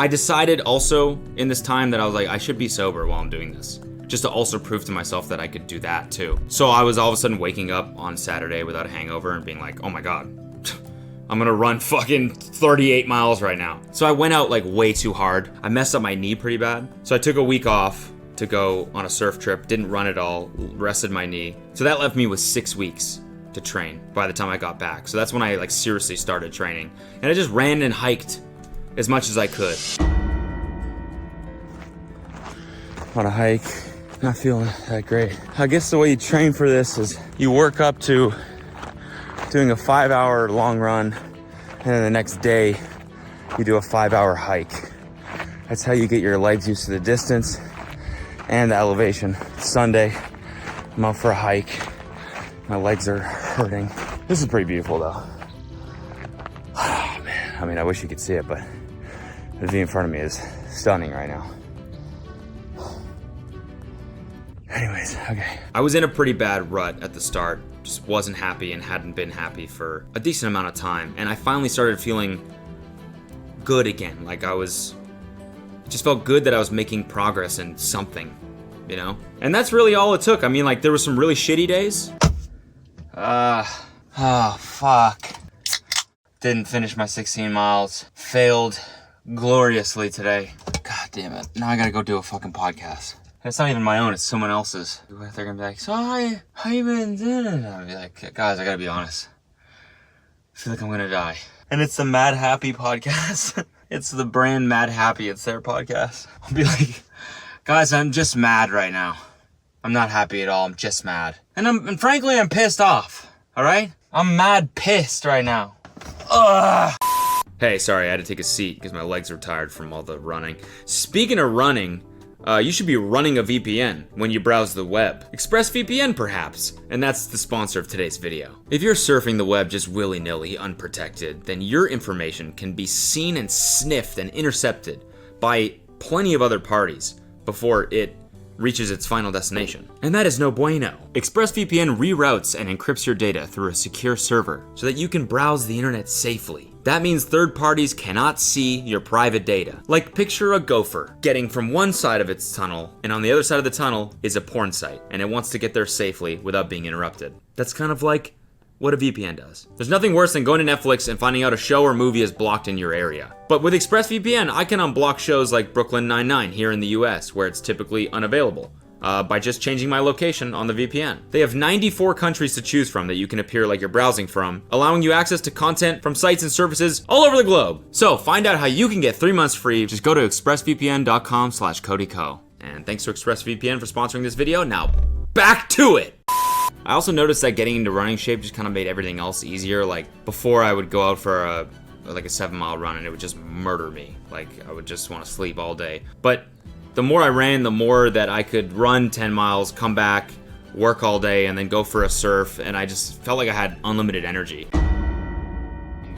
I decided also in this time that I was like, I should be sober while I'm doing this, just to also prove to myself that I could do that too. So I was all of a sudden waking up on Saturday without a hangover and being like, oh my God, I'm gonna run fucking 38 miles right now. So I went out like way too hard. I messed up my knee pretty bad. So I took a week off to go on a surf trip, didn't run at all, rested my knee. So that left me with 6 weeks to train by the time I got back. So that's when I like seriously started training. And I just ran and hiked as much as I could. On a hike, not feeling that great. I guess the way you train for this is you work up to doing a 5-hour long run, and then the next day you do a 5-hour hike. That's how you get your legs used to the distance and the elevation. Sunday, I'm out for a hike. My legs are hurting. This is pretty beautiful though. Oh man, I mean, I wish you could see it, but the view in front of me is stunning right now. Anyways, okay. I was in a pretty bad rut at the start. Just wasn't happy and hadn't been happy for a decent amount of time. And I finally started feeling good again. Like just felt good that I was making progress in something, you know? And that's really all it took. I mean, like, there were some really shitty days. Oh, fuck. Didn't finish my 16 miles. Failed gloriously today. God damn it. Now I gotta go do a fucking podcast. It's not even my own, it's someone else's. They're gonna be like, so how you been doing? And I'll be like, guys, I gotta be honest. I feel like I'm gonna die. And it's the Mad Happy podcast. It's the brand Mad Happy, it's their podcast. I'll be like, guys, I'm just mad right now. I'm not happy at all, I'm just mad. And frankly, I'm pissed off, all right? I'm mad pissed right now. Ugh. Hey, sorry, I had to take a seat because my legs were tired from all the running. Speaking of running, you should be running a VPN when you browse the web. ExpressVPN, perhaps. And that's the sponsor of today's video. If you're surfing the web just willy-nilly, unprotected, then your information can be seen and sniffed and intercepted by plenty of other parties before it reaches its final destination. And that is no bueno. ExpressVPN reroutes and encrypts your data through a secure server so that you can browse the internet safely. That means third parties cannot see your private data. Like, picture a gopher getting from one side of its tunnel, and on the other side of the tunnel is a porn site, and it wants to get there safely without being interrupted. That's kind of like what a VPN does. There's nothing worse than going to Netflix and finding out a show or movie is blocked in your area. But with ExpressVPN, I can unblock shows like Brooklyn Nine-Nine here in the US, where it's typically unavailable. By just changing my location on the VPN. They have 94 countries to choose from that you can appear like you're browsing from, allowing you access to content from sites and services all over the globe. So find out how you can get 3 months free. Just go to expressvpn.com/CodyCo. And thanks to ExpressVPN for sponsoring this video. Now back to it. I also noticed that getting into running shape just kind of made everything else easier. Like before I would go out for a 7-mile run and it would just murder me. Like I would just want to sleep all day. But the more I ran, the more that I could run 10 miles, come back, work all day, and then go for a surf, and I just felt like I had unlimited energy.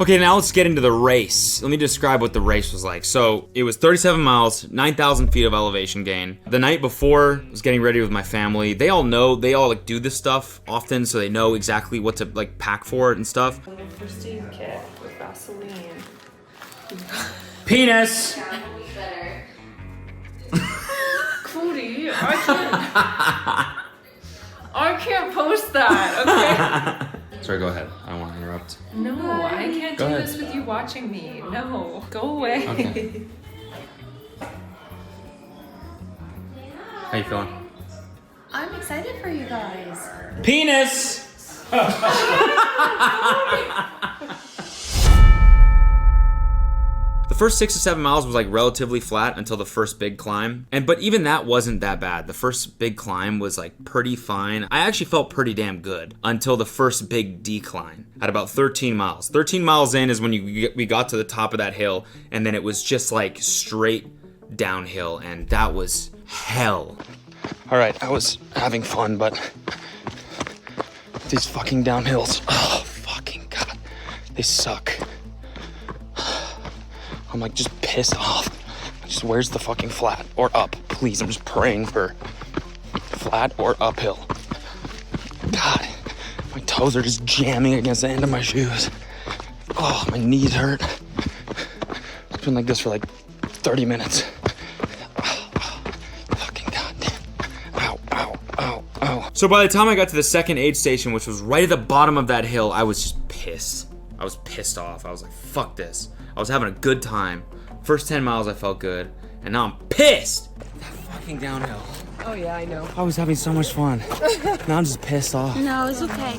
Okay, now let's get into the race. Let me describe what the race was like. So, it was 37 miles, 9,000 feet of elevation gain. The night before, I was getting ready with my family. They all like do this stuff often, so they know exactly what to like pack for it and stuff. First aid kit with Vaseline. Penis! Cody, I can't post that, okay? Sorry, go ahead. I don't want to interrupt. No, I can't do this with you watching me. No, go away. Okay. How you feeling? I'm excited for you guys. Penis! The first 6 to 7 miles was like relatively flat until the first big climb. But even that wasn't that bad. The first big climb was like pretty fine. I actually felt pretty damn good until the first big decline at about 13 miles. 13 miles in is when we got to the top of that hill, and then it was just like straight downhill, and that was hell. All right, I was having fun, but these fucking downhills, oh fucking God, they suck. I'm like just pissed off. Just where's the fucking flat or up? Please, I'm just praying for flat or uphill. God, my toes are just jamming against the end of my shoes. Oh, my knees hurt. It's been like this for like 30 minutes. Fucking goddamn. Ow, ow, ow, ow. So by the time I got to the second aid station, which was right at the bottom of that hill, I was just pissed. I was pissed off. I was like, fuck this. I was having a good time. First 10 miles I felt good, and now I'm pissed. That fucking downhill. Oh yeah, I know. I was having so much fun. Now I'm just pissed off. No, it's okay.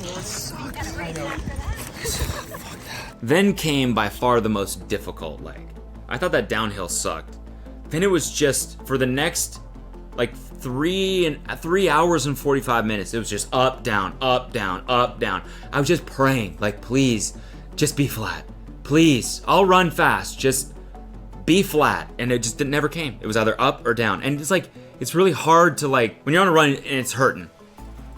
Then came by far the most difficult leg. I thought that downhill sucked. Then it was just, for the next like 3 hours and 45 minutes, it was just up, down, up, down, up, down. I was just praying, like, please, just be flat. Please, I'll run fast, just be flat. And it never came. It was either up or down. And it's like, it's really hard to, like, when you're on a run and it's hurting.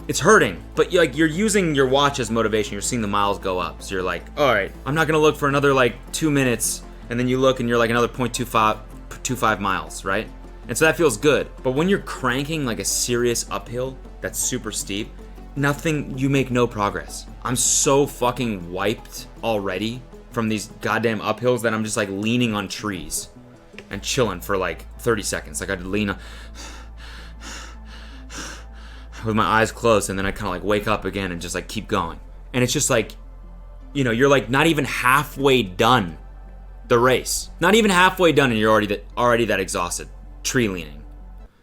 It's hurting, but you're using your watch as motivation. You're seeing the miles go up. So you're like, all right, I'm not gonna look for another like 2 minutes. And then you look and you're like another 0.25 miles, right? And so that feels good. But when you're cranking like a serious uphill that's super steep, you make no progress. I'm so fucking wiped already from these goddamn uphills that I'm just like leaning on trees and chilling for like 30 seconds. Like I'd lean on with my eyes closed, and then I kind of like wake up again and just like keep going. And it's just like, you know, you're like not even halfway done the race. Not even halfway done and you're already that exhausted. Tree leaning.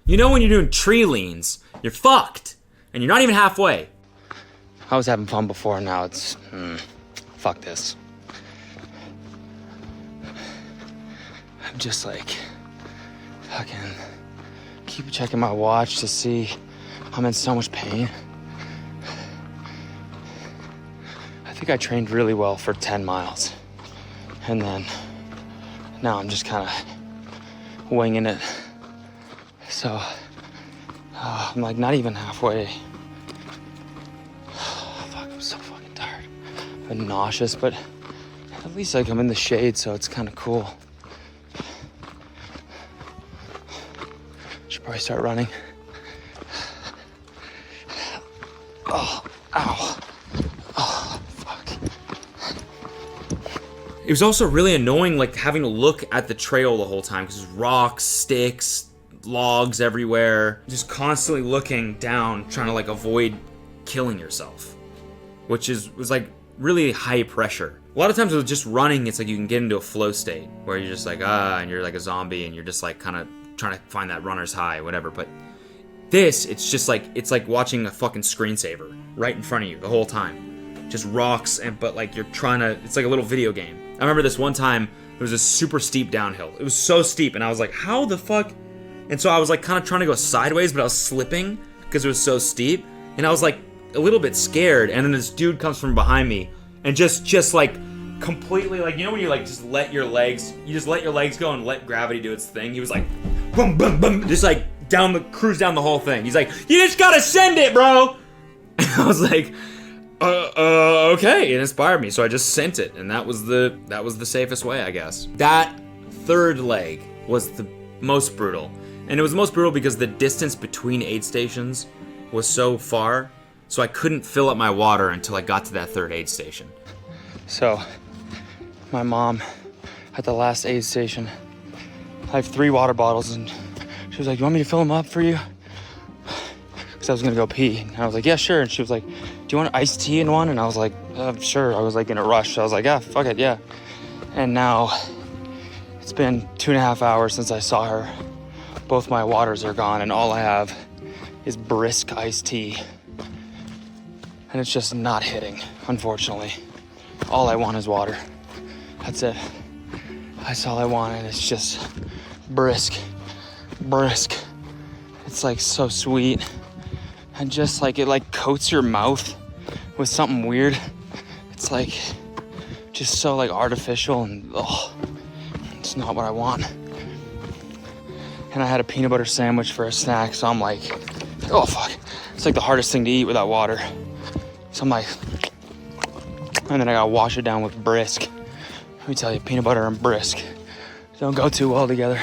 You know when you're doing tree leans, you're fucked. And you're not even halfway. I was having fun before, now it's, fuck this. I'm just like, fucking keep checking my watch to see I'm in so much pain. I think I trained really well for 10 miles. And then now I'm just kind of winging it. So I'm like not even halfway. Fuck, I'm so fucking tired. I'm nauseous, but at least like I'm in the shade, so it's kind of cool. Should probably start running. Oh, ow. Oh, fuck. It was also really annoying, like, having to look at the trail the whole time, because there's rocks, sticks, logs everywhere. Just constantly looking down, trying to, like, avoid killing yourself. Which was, like, really high pressure. A lot of times with just running, it's like you can get into a flow state, where you're just like, and you're like a zombie, and you're just, like, kind of trying to find that runner's high, whatever, but this, it's just like, it's like watching a fucking screensaver right in front of you the whole time. Just rocks, but like you're trying to, it's like a little video game. I remember this one time, there was a super steep downhill. It was so steep, and I was like, how the fuck? And so I was like kind of trying to go sideways, but I was slipping because it was so steep. And I was like a little bit scared, and then this dude comes from behind me and just like completely, like, you know when you like just let your legs go and let gravity do its thing? He was like, boom, boom, boom, just like cruise down the whole thing. He's like, you just gotta send it, bro. And I was like, okay. It inspired me, so I just sent it, and that was the safest way, I guess. That third leg was the most brutal, and it was most brutal because the distance between aid stations was so far, so I couldn't fill up my water until I got to that third aid station. So, my mom at the last aid station, I have 3 water bottles, and she was like, you want me to fill them up for you? Because I was going to go pee. And I was like, yeah, sure. And she was like, do you want iced tea in one? And I was like, sure. I was like in a rush. So I was like, yeah, fuck it, yeah. And now it's been 2.5 hours since I saw her. Both my waters are gone, and all I have is brisk iced tea. And it's just not hitting, unfortunately. All I want is water. That's it. That's all I want, and it's just brisk. It's like so sweet, and just like it like coats your mouth with something weird. It's like just so like artificial, and it's not what I want. And I had a peanut butter sandwich for a snack, so I'm like, oh fuck, it's like the hardest thing to eat without water. So I'm like, and then I gotta wash it down with brisk. Let me tell you, peanut butter and brisk don't go too well together.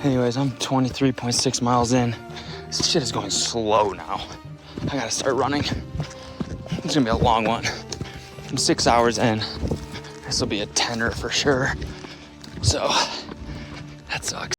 Anyways, I'm 23.6 miles in. This shit is going slow now. I gotta start running. It's gonna be a long one. I'm 6 hours in. This will be a 10er for sure. So, That sucks.